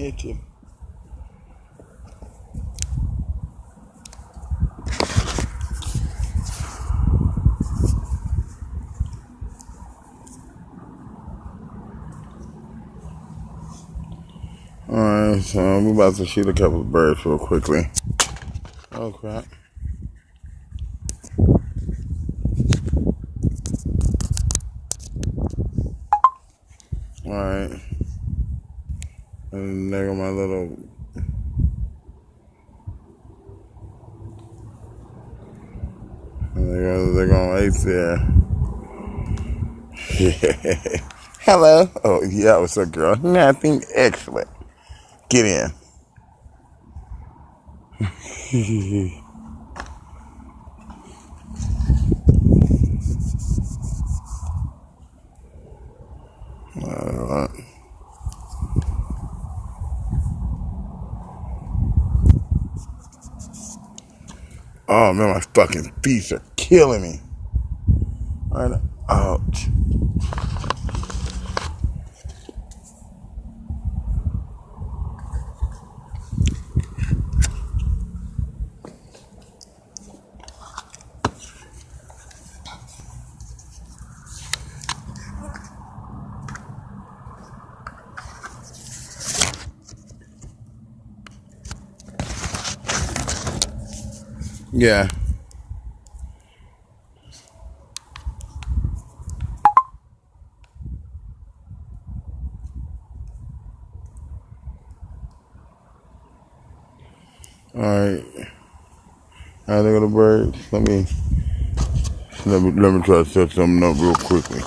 itching. Alright, so we're about to shoot a couple of birds real quickly. Oh crap. Alright. And there go my little... They're going right there. Hello. Oh, yeah, what's up, girl? Nothing. Excellent. Get in. Oh, man, my fucking feet are killing me. Right. Ouch. Yeah. Alright. Alright, there go the birds. Let me try to set something up real quickly.